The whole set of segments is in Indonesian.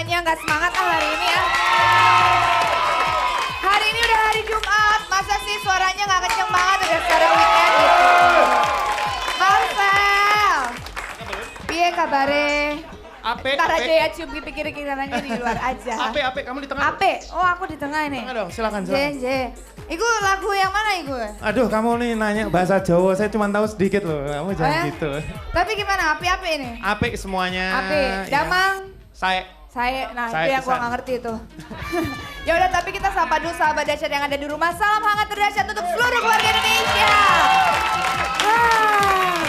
suaranya nggak semangat hari ini ya. Hari ini udah hari Jumat, masa sih suaranya nggak kenceng banget udah sekarang weekend gitu. Marcel, piye kabare? Ape, Ntar aja Ape. ya cium pikir kiranya di luar aja. Ape, kamu di tengah. Ape, oh aku di tengah ini. Tengah dong, silakan. Je. Iku lagu yang mana iku? Aduh, kamu nih nanya bahasa Jawa, saya cuma tahu sedikit loh. Kamu jangan ya? gitu. Tapi gimana, api-api ini? Ape semuanya. Api, damang. Saya. Nah Saya itu yang gua pesan. gak ngerti itu. Ya udah, tapi kita sapa dulu sahabat dahsyat yang ada di rumah. Salam hangat terdahsyat untuk seluruh keluarga Indonesia. Wah,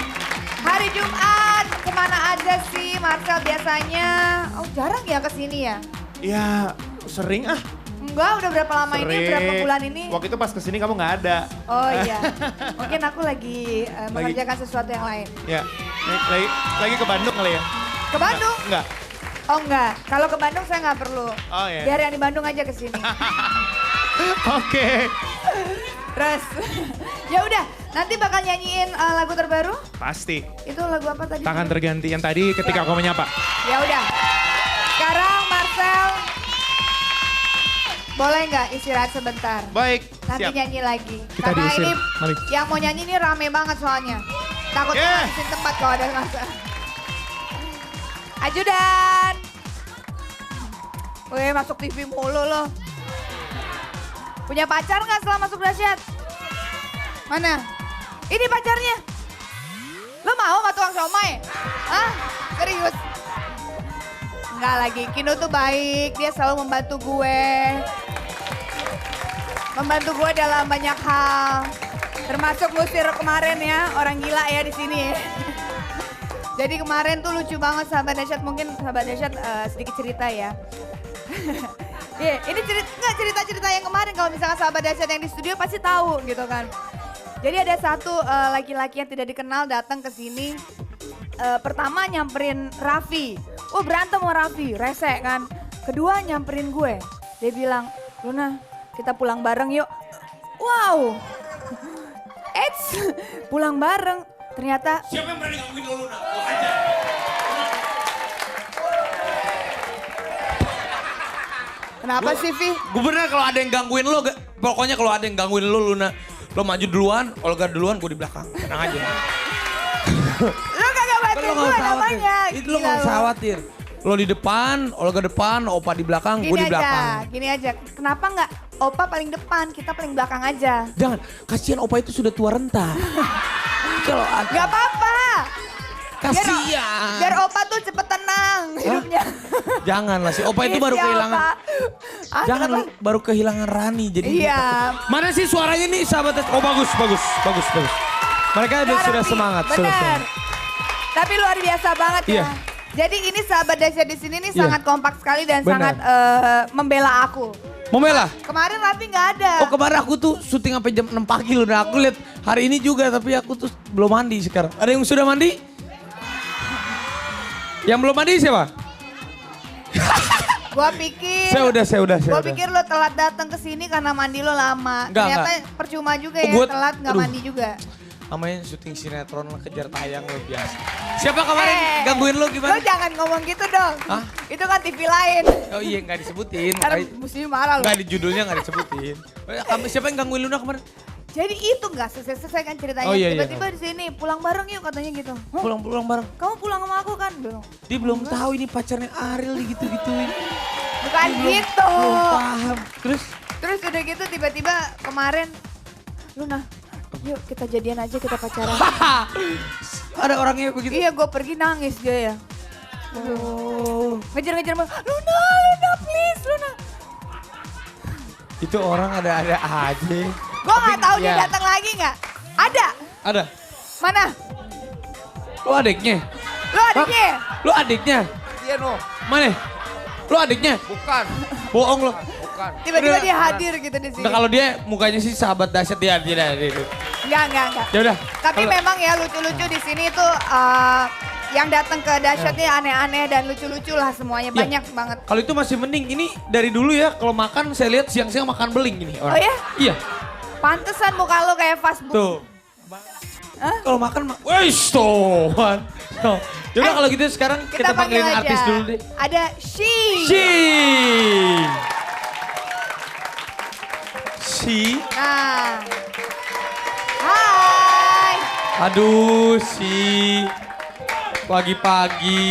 hari Jumat kemana aja sih Marcel biasanya? Oh jarang ya kesini ya? Ya, sering ah. Enggak, udah berapa lama ini? Berapa bulan ini? Waktu itu pas kesini kamu nggak ada. Oh iya, mungkin aku lagi mengerjakan sesuatu yang lain. Ya, lagi ke Bandung kali ya? Ke Bandung? Enggak. Oh enggak, kalau ke Bandung saya nggak perlu. Oh iya. Biar yang di Bandung aja kesini. Oke. Terus, ya udah, nanti bakal nyanyiin lagu terbaru. Pasti. Itu lagu apa tadi? Tangan terganti yang tadi ketika aku menyapa. Ya udah. Sekarang Marcel, boleh nggak istirahat sebentar? Baik, Nanti siap. nyanyi lagi. Kita Karena diusir. ini Mari. yang mau nyanyi ini rame banget soalnya. Takut Yeah. ngabisin tempat kalau ada masa. Ajudan. Weh, masuk TV mulu loh. Punya pacar nggak setelah masuk dahsyat? Mana? Ini pacarnya. Lo mau sama tukang somai? Hah? Serius? Enggak lagi, Kino tuh baik, dia selalu membantu gue. Membantu gue dalam banyak hal. Termasuk ngusir kemarin ya, orang gila ya di sini ya. Jadi kemarin tuh lucu banget sahabat dahsyat, mungkin sahabat dahsyat sedikit cerita ya. Iya, ini cerita-cerita yang kemarin kalau misalkan sahabat dahsyat yang di studio pasti tahu gitu kan. Jadi ada satu laki-laki yang tidak dikenal datang ke sini. Pertama nyamperin Raffi. Oh berantem sama Raffi, rese kan. Kedua nyamperin gue. Dia bilang, Luna kita pulang bareng yuk. Wow. Pulang bareng. Ternyata. Siapa yang berani ngomongin lo Luna? Lo aja. Kenapa sih Vi? Gue bener kalau ada yang gangguin lo, pokoknya kalau ada yang gangguin lo Luna, lo maju duluan, Olga duluan, gue di belakang. Tenang aja. Lu kagak bantu Lo gue namanya. Itu lo gak usah khawatir. Lo di depan, Olga depan, Opa di belakang, gue di belakang. Gini aja. Kenapa nggak Opa paling depan, kita paling belakang aja? Jangan, kasihan Opa itu sudah tua renta. Kalau ada. Gak apa-apa. Kasihan. Biar Opa tuh cepet tenang hidupnya. Jangan lah, si Opa itu baru Iya, kehilangan. Opa. Jangan kenapa? lu baru kehilangan Rani jadi. Iya. Mana sih suaranya nih sahabat? Oh bagus. Mereka Sekarang sudah nih, semangat. Bener. Tapi luar biasa banget ya. Iya. Jadi ini sahabat dahsyat di sini nih Iya. sangat kompak sekali dan Benar. sangat membela aku. Momela. Kemarin Raffi nggak ada. Oh kemarin aku tuh syuting sampai jam 6 pagi loh. Nah aku lihat hari ini juga tapi aku tuh belum mandi sekarang. Ada yang sudah mandi? Yang belum mandi siapa? Gua pikir. Saya udah. Gua pikir lo telat datang ke sini karena mandi lo lama. Enggak, Ternyata percuma juga Oh, ya gua- telat nggak aduh. mandi juga. Namanya syuting sinetron lah, kejar tayang lo biasa. Siapa kemarin gangguin lo Lo gimana? jangan ngomong gitu dong. Hah? Itu kan TV lain. Oh iya nggak disebutin. Karena mesti marah lo. Nggak di judulnya nggak disebutin. Kamu siapa yang gangguin Luna kemarin? Jadi itu nggak selesai kan ceritanya. Oh, iya, iya. Tiba-tiba di sini pulang bareng yuk katanya gitu. Hah? Pulang bareng. Kamu pulang sama aku kan? Bilang, Dia belum tahu ini pacarnya Ariel gitu-gituin. bukan gitu. Belum paham. Terus udah gitu tiba-tiba kemarin Luna, yuk kita jadian aja, kita pacaran. Ada orangnya begitu. Iya, gue pergi nangis dia ya. Oh. Ngejar-ngejar, Luna please, Luna. Itu orang ada aja. Gue nggak tahu dia ya. datang lagi nggak? Ada. Ada. Mana? Lu adiknya? Lo adiknya? Lu adiknya? Iya no. Mana? Lu adiknya? Bukan. Bohong lo. Bukan. Tiba-tiba Udah. dia hadir gitu di sini. Nah, kalau dia mukanya sih sahabat dahsyat dia tidak. Enggak. Ya udah. Tapi Kalau- memang ya lucu-lucu di sini tuh yang datang ke dahsyatnya aneh-aneh dan lucu-lucu lah semuanya. Ya. Banyak banget. Kalau itu masih mending. Ini dari dulu ya kalau makan saya lihat siang-siang makan beling ini orang. Oh ya? Iya. Pantesan muka lo kayak fast food. Tuh. Kalau makan mah, wesh tuh. Yaudah kalau gitu sekarang kita panggilin panggil artis aja. dulu deh. Ada She. Si. Nah. Hai. Aduh, si. Pagi-pagi.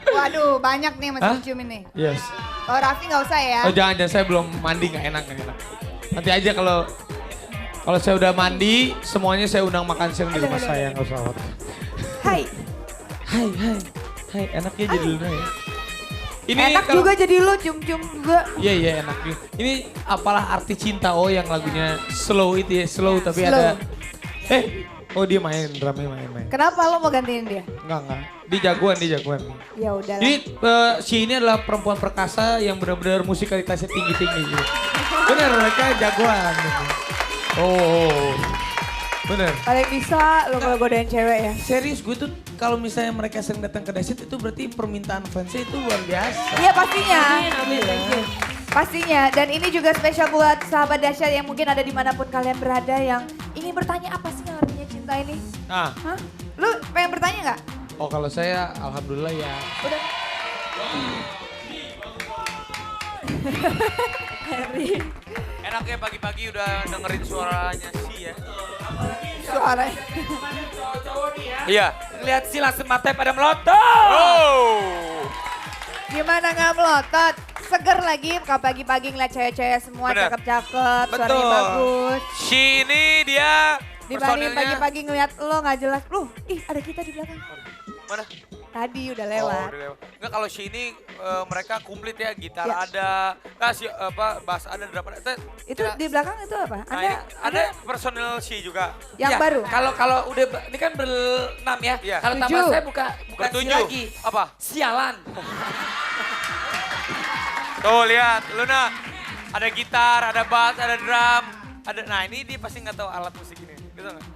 Waduh, banyak nih Mas Hah? Ucum ini. Yes. Kalau Raffi nggak usah ya. Oh jangan, saya belum mandi, nggak enak, nggak enak. Nanti aja kalau saya udah mandi, semuanya saya undang makan siang di rumah saya, nggak usah khawatir. Hai. Hai, enaknya jadi Luna ya. Ini Enak kalau- juga jadi lu, Cum-Cum juga. Iya enak juga. Ini apalah arti cinta yang lagunya slow itu ya, slow tapi Slow. ada. Oh dia main, drumnya main. Kenapa lo mau gantiin dia? Enggak. Dia jagoan. Ya udahlah. Jadi si ini adalah perempuan perkasa yang benar-benar musikalitasnya tinggi-tinggi gitu. Bener, mereka jagoan. Oh. Bener. Paling bisa lo kalau godain cewek ya. Serius gue tuh kalau misalnya mereka sering datang ke Dahsyat itu berarti permintaan fansnya itu luar biasa. Iya pastinya. Pastinya. Dan ini juga spesial buat sahabat Dahsyat yang mungkin ada dimanapun kalian berada yang ingin bertanya apa sih artinya cinta ini? Nah, Hah? Lu pengen bertanya nggak? oh kalau saya alhamdulillah ya. Udah. Enak ya pagi-pagi udah dengerin suaranya sih ya. Suaranya. Iya. Lihat sih langsung matanya pada melotot. Oh. Gimana nggak melotot? Seger lagi pagi-pagi ngeliat cewek-cewek semua Bener. cakep-cakep, suaranya Betul. bagus. Si ini dia Dibanding personilnya. pagi-pagi ngeliat lo nggak jelas. Ih ada kita di belakang. Mana? Tadi udah Oh, lewat. udah lewat. Enggak kalau si ini mereka komplit ya, gitar Ya. ada, nah si bass ada, drum ada. Itu di belakang itu apa? Nah, ini ada personil si juga. Yang Ya, baru? Kalau udah ini kan berenam ya. Iya. Kalau tambah 7. saya bukan si Bertujuh. lagi. Apa? Sialan. Tuh lihat, Luna. Ada gitar, ada bass, ada drum. Nah ini dia pasti nggak tahu alat musik ini. Gitu nggak?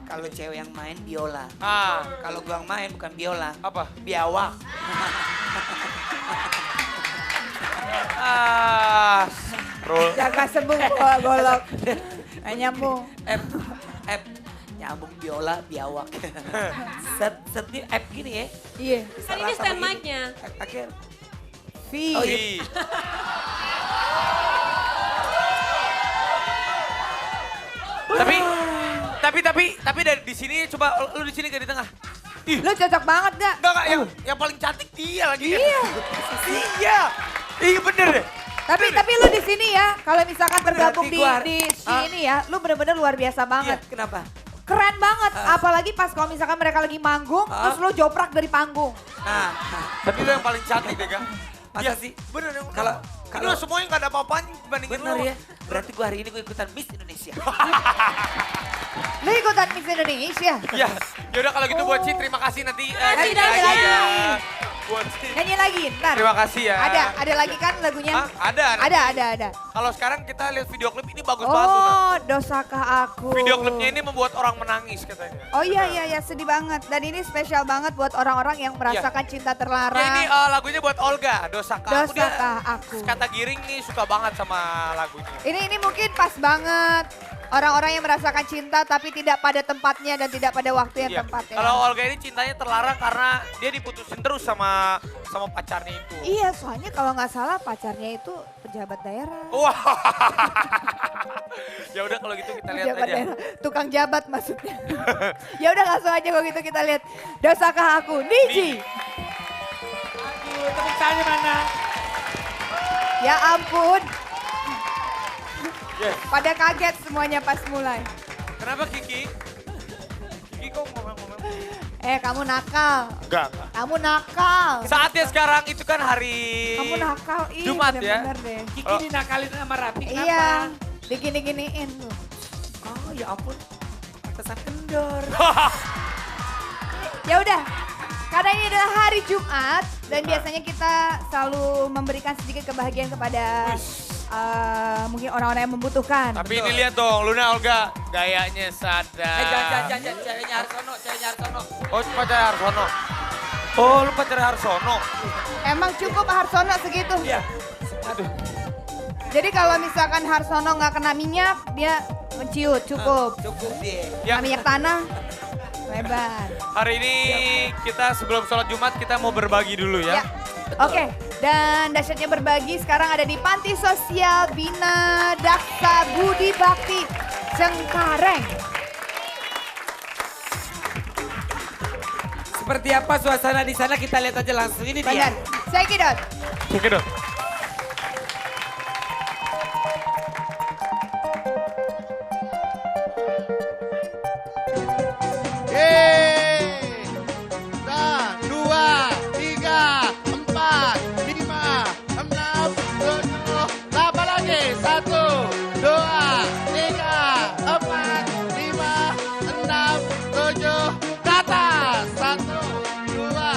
Kalau cewek yang main biola. Ah, Kalau gua yang main bukan biola. apa? Biawak. Ah, roll. Jaga sembung golok. Nggak nyambung. F nyambung biola biawak. Set ini F gini ya. Iya. Kan ini stand mic-nya. Akhir. V. Oh, iya. Ih. tapi dari di sini coba lu di sini ke di tengah. Ih, Lu cocok banget gak? enggak yang paling cantik dia lagi. Iya. Iya. Iya bener deh. Tapi lu di sini ya, kalau misalkan tergabung Berarti gua di ini ya, lu bener-bener luar biasa banget. Iya, kenapa? Keren banget, apalagi pas kalau misalkan mereka lagi manggung, terus lu joprak dari panggung. Nah, Tapi lu yang paling cantik deh, Kang. masa Iya, sih? bener deh. Kalau- Ini lu semuanya nggak ada apa-apanya dibandingin Bener lu. ya. Berarti gua hari ini gua ikutan Miss Indonesia. Lu ikutan Miss Indonesia. Iya. Yaudah kalau gitu buat Ci, terima kasih nanti. Kasih, nyanyi kasih. ya. Buat Ci. Nyanyi lagi ntar. Terima kasih ya. Ada lagi kan lagunya? Hah? Ada. nanti. Ada. Kalau sekarang kita lihat video klip ini bagus banget. Luna. Oh, dosakah aku? Video klipnya ini membuat orang menangis katanya. Oh iya, sedih banget. Dan ini spesial banget buat orang-orang yang merasakan cinta Ya terlarang. ini lagunya buat Olga, Dosakah Aku. Dia Dosakah Aku. Kata Giring nih suka banget sama lagunya. Ini mungkin pas banget. Orang-orang yang merasakan cinta tapi tidak pada tempatnya dan tidak pada waktu yang Iya. tepat ya. Kalau Olga ini cintanya terlarang karena dia diputusin terus sama pacarnya itu. Iya, soalnya kalau nggak salah pacarnya itu pejabat daerah. Wah. Ya udah kalau gitu kita lihat Pejabat aja. daerah, tukang jabat maksudnya. Ya udah langsung aja kalau gitu kita lihat. Dosakah aku, Niji. Tepuk tangannya mana? Ya ampun, Yes. pada kaget semuanya pas mulai. Kenapa Kiki? Kiki kok ngomong-ngomong? Kamu nakal. Enggak. Kamu nakal. Saatnya sekarang itu kan hari Kamu nakal, Jumat ya. bener-bener deh. Kiki dinakalin sama Rapi kenapa? Iya, digini-giniin tuh. Oh ya ampun. Pantesan kendor. Ya udah, karena ini adalah hari Jumat dan biasanya kita selalu memberikan sedikit kebahagiaan kepada mungkin orang-orang yang membutuhkan. Tapi ini lihat dong, Luna Olga gayanya sadar. Jangan, ceweknya Harsono, Oh, pacar Harsono. Oh, lu pacar Harsono. Emang cukup Harsono segitu? Iya. Aduh. Jadi kalau misalkan Harsono nggak kena minyak, dia Ciut, cukup. Cukup dia. Ya, Minyak tanah, lebar. hari ini kita sebelum sholat Jumat kita mau berbagi dulu Ya. ya. Oke, dan dahsyatnya berbagi sekarang ada di Panti Sosial Bina Daksa Budi Bakti Cengkareng. Seperti apa suasana di sana kita lihat aja langsung. Ini dia. Benar, check it out. Oke dong. Nah, 2, 3, 4, 5, 6, 7, tambah lagi. 1, 2, 3, 4, 5, 6, 7, ke atas. 1, 2,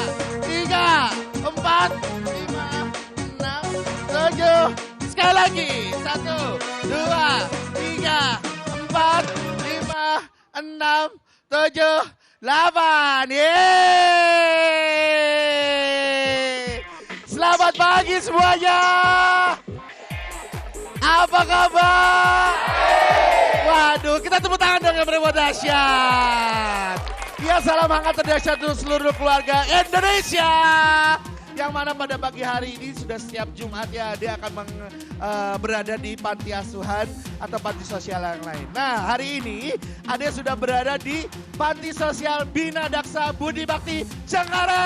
3, 4, 5, 6, 7. Sekali lagi. 1, 2, 3, 4, 5, 6, 7, 8. Yeay! Selamat pagi semuanya. Apa kabar? Waduh, kita tepuk tangan dong yang benar dahsyat. Ya, salam hangat terdahsyat untuk seluruh keluarga Indonesia. Yang mana pada pagi hari ini sudah setiap Jumat ya dia akan berada di panti asuhan atau panti sosial yang lain. Nah, hari ini Ade sudah berada di Panti Sosial Bina Daksa Budi Bakti Cengkareng.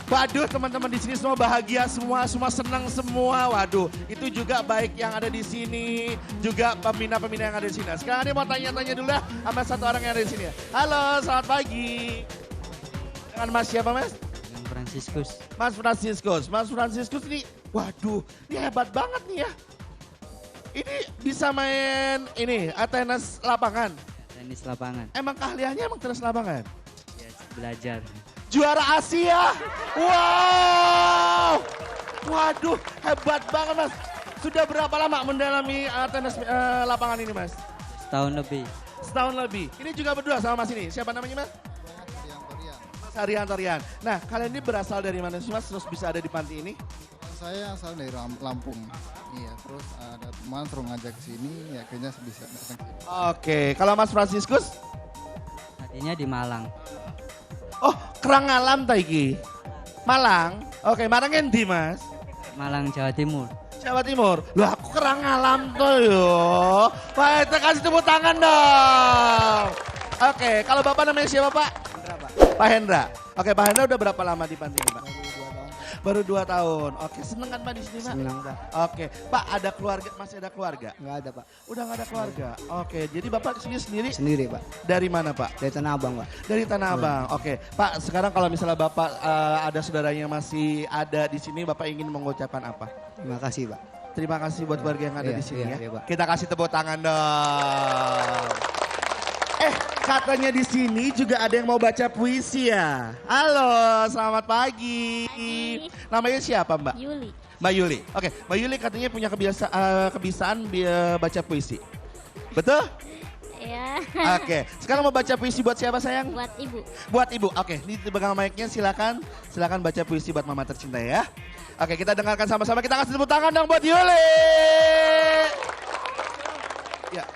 Waduh, teman-teman di sini semua bahagia semua senang semua. Waduh, itu juga baik yang ada di sini, juga pembina-pembina yang ada di sini. Sekarang Ade mau tanya-tanya dulu lah sama satu orang yang ada di sini. Halo, selamat pagi. Dengan Mas siapa, Mas? Dengan Franciscus. Mas Franciscus. Mas Franciscus ini, waduh, ini hebat banget nih ya. Ini bisa main ini, tenis lapangan. Tenis lapangan. Emang keahliannya emang tenis lapangan? Ya, belajar. Juara Asia. Wow. Waduh, hebat banget, Mas. Sudah berapa lama mendalami tenis lapangan ini, Mas? Setahun lebih. Setahun lebih. Ini juga berdua sama Mas ini. Siapa namanya, Mas? Mas Arian. Nah, kalian ini berasal dari mana sih, Mas? Terus bisa ada di panti ini? Saya asal dari Lampung. Iya, terus ada teman suruh ngajak ke sini, ya kayaknya bisa datang ke sini. Oke, kalau Mas Franciscus? Tadinya di Malang. Oh, Kerang Alam Taiki. Malang. Oke, Malang endi, Mas? Malang, Jawa Timur. Jawa Timur. Loh, aku Kerang Alam tuh yo. Pak, kita kasih tepuk tangan dong. Oke, kalau Bapak namanya siapa, Pak? Hendra, Pak. Pak Hendra. Oke, Pak Hendra udah berapa lama di panti ini, Pak? Baru 2 tahun. Oke, seneng kan Pak di sini, Pak? Senang, Pak. Oke, Pak ada keluarga, masih ada keluarga? Nggak ada, Pak. Udah nggak ada keluarga. Oke, jadi Bapak kesini sendiri Sendiri, Pak. dari mana, Pak? Dari Tanah Abang, Pak. Dari Tanah Abang. Oke, Pak, sekarang kalau misalnya Bapak ada saudaranya yang masih ada di sini, Bapak ingin mengucapkan apa? Terima kasih, Pak. Terima kasih buat keluarga yang ada Iya, di sini iya, ya. iya, Pak. Kita kasih tepuk tangan dong. Katanya di sini juga ada yang mau baca puisi ya. Halo, selamat pagi. Namanya siapa, Mbak? Yuli. Mbak Yuli. Oke, Mbak Yuli katanya punya kebiasaan baca puisi. Betul? Ya, Oke, sekarang mau baca puisi buat siapa, sayang? buat ibu. Buat ibu. Oke, ini pegang mic-nya, silakan baca puisi buat mama tercinta ya. Oke, kita dengarkan sama-sama. Kita kasih tepuk tangan dong buat Yuli. Ya.